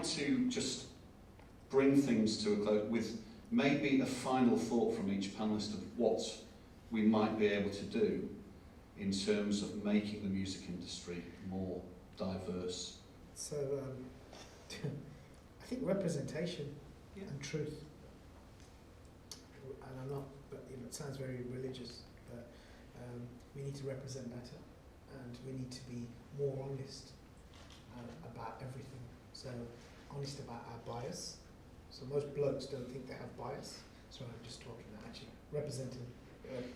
like to just bring things to a close with maybe a final thought from each panellist of what we might be able to do in terms of making the music industry more diverse. So I think representation and truth. And I'm not, but you know, it sounds very religious, but we need to represent better, and we need to be more honest about everything. So honest about our bias. So most blokes don't think they have bias. So I'm just talking about actually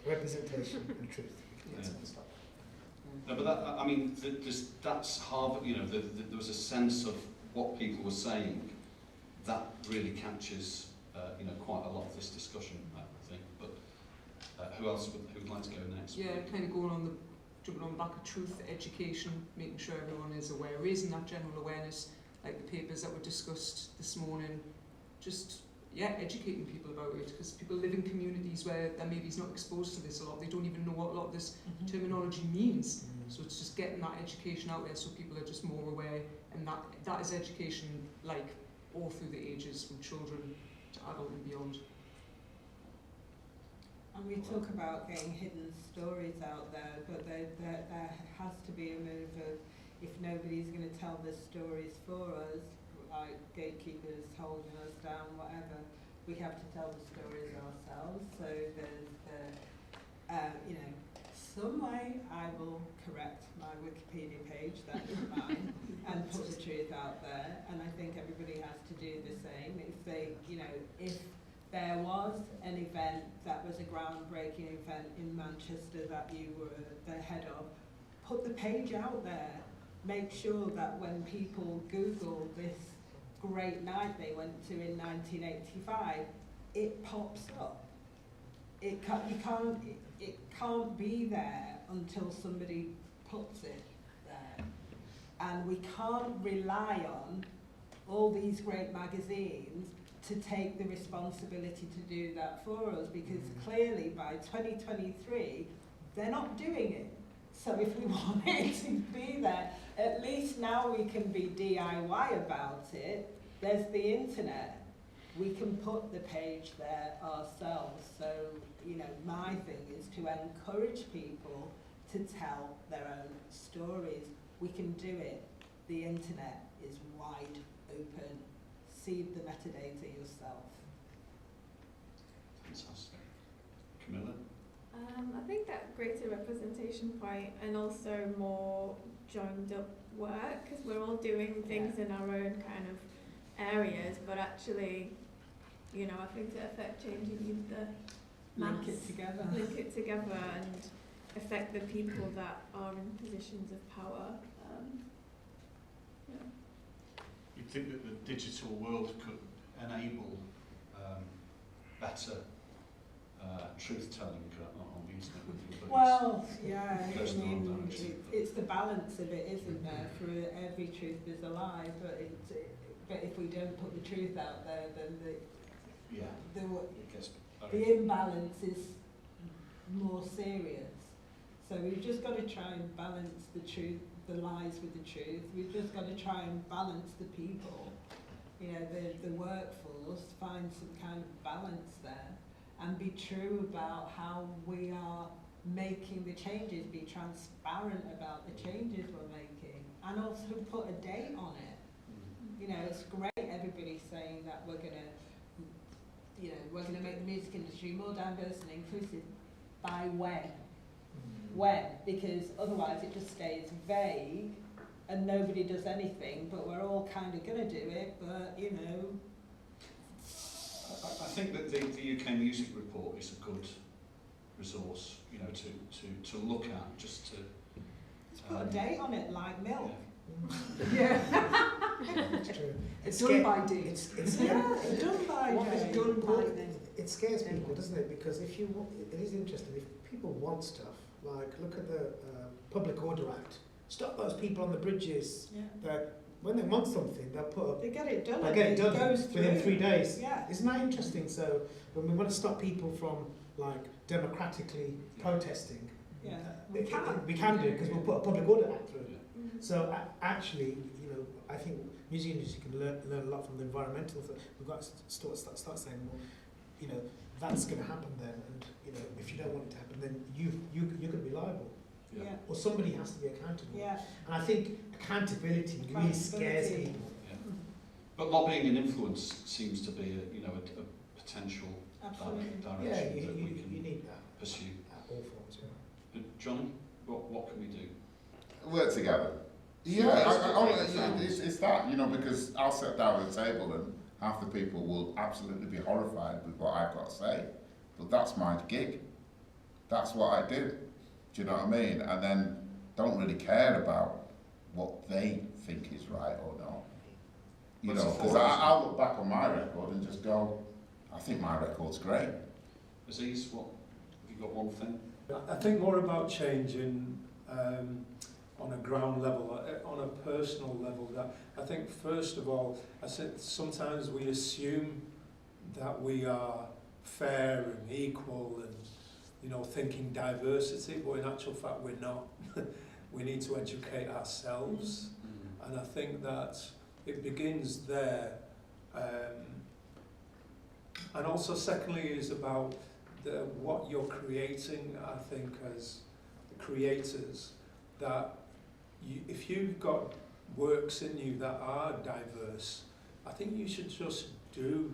representation and truth. Yeah. No, but that, I mean, that's Harvard. You know, there was a sense of what people were saying that really captures, you know, quite a lot of this discussion, I think. But who else would like to go next? Yeah, kind of jumping on the back of truth, education, making sure everyone is aware, raising that general awareness, like the papers that were discussed this morning. Just educating people about it, because people live in communities where they're maybe not exposed to this a lot. They don't even know what a lot of this terminology means. So it's just getting that education out there so people are just more aware, and that is education like all through the ages, from children to adult and beyond. And we talk about getting hidden stories out there, but there has to be a move of, if nobody's going to tell the stories for us, like gatekeepers holding us down, whatever, we have to tell the stories ourselves. So there's you know, some way I will correct my Wikipedia page, that is mine, and put the truth out there. And I think everybody has to do the same. If they, you know, if there was an event that was a groundbreaking event in Manchester that you were the head of, put the page out there. Make sure that when people Google this great night they went to in 1985, it pops up. It can't be there until somebody puts it there. And we can't rely on all these great magazines to take the responsibility to do that for us, because clearly by 2023 they're not doing it. So if we want it to be there, at least now we can be DIY about it. There's the internet. We can put the page there ourselves. So, you know, my thing is to encourage people to tell their own stories. We can do it. The internet is wide open. See the metadata yourself. Fantastic. Camilla? I think that greater representation point, and also more joined up work, because we're all doing things in our own kind of areas, but actually, you know, I think to affect change you need the mass, link it together and affect the people that are in positions of power. You'd think that the digital world could enable better truth-telling on the internet? Well, yeah, I mean, it's the balance of it, isn't there? For every truth is a lie, but if we don't put the truth out there, then the imbalance is more serious. So we've just got to try and balance the truth, the lies with the truth. We've just got to try and balance the people, you know, the workforce, find some kind of balance there, and be true about how we are making the changes, be transparent about the changes we're making, and also put a date on it. You know, it's great everybody's saying that we're going to make the music industry more diverse and inclusive. By when? When? Because otherwise it just stays vague and nobody does anything, but we're all kind of going to do it, but, you know. I think that the UK Music Report is a good resource, you know, to look at, just to... Just put a date on it, like milk. Yeah. It's true. It's done by date. It's done by What is date. done by then? It scares people, doesn't it? Because if you, it is interesting, if people want stuff, like look at the Public Order Act, stop those people on the bridges that when they want something, they'll put up, they get it done. they get it done goes within 3 days. Yeah. Isn't that interesting? So when we want to stop people from like democratically protesting, we can do because we'll put a Public Order Act through. So actually, you know, I think music industry can learn a lot from the environmental thing. We've got to start saying, well, you know, that's going to happen then, and you know, if you don't want it to happen, then you're going to be liable, Yeah. or somebody has to be accountable. Yeah. And I think accountability really scares people. Yeah. But lobbying and influence seems to be a potential Absolutely. Yeah, direction that we you can need that pursue. at all forms. Yeah. But Johnny, what can we do? Work together. Yeah, it's that, you know, because I'll sit down at the table and half the people will absolutely be horrified with what I've got to say. But that's my gig. That's what I do. Do you know what I mean? And then don't really care about what they think is right or not. You know, because I'll look back on my record and just go, I think my record's great. Aziz, have you got one thing? I think more about changing on a ground level, on a personal level. That I think first of all, I said sometimes we assume that we are fair and equal and, you know, thinking diversity, but in actual fact we're not. We need to educate ourselves, and I think that it begins there. And also secondly is about what you're creating. I think as the creators, that if you've got works in you that are diverse, I think you should just do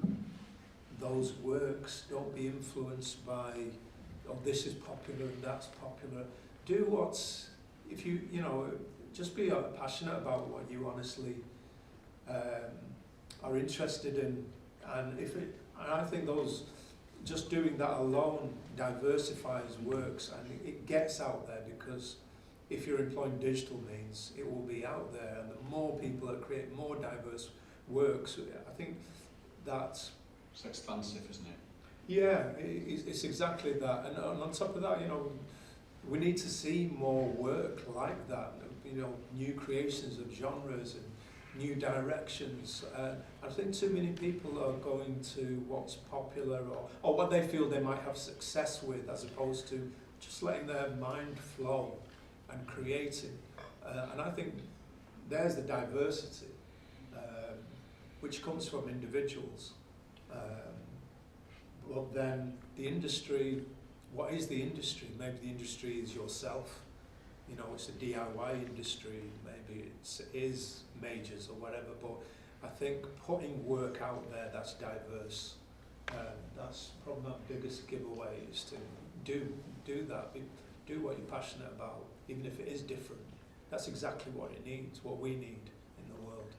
those works. Don't be influenced by, oh, this is popular and that's popular. Do what's, if you know, just be passionate about what you honestly are interested in, and I think just doing that alone diversifies works, and it gets out there, because if you're employing digital means, it will be out there, and the more people that create more diverse works, I think that's... It's expansive, isn't it? Yeah, it's exactly that, and on top of that, you know, we need to see more work like that, you know, new creations of genres and new directions. I think too many people are going to what's popular or what they feel they might have success with, as opposed to just letting their mind flow and creating. And I think there's the diversity, which comes from individuals. Well, then the industry, what is the industry? Maybe the industry is yourself. You know, it's a DIY industry, maybe it is majors or whatever, but I think putting work out there that's diverse, that's probably my biggest giveaway, is to do that, do what you're passionate about, even if it is different. That's exactly what it needs, what we need in the world.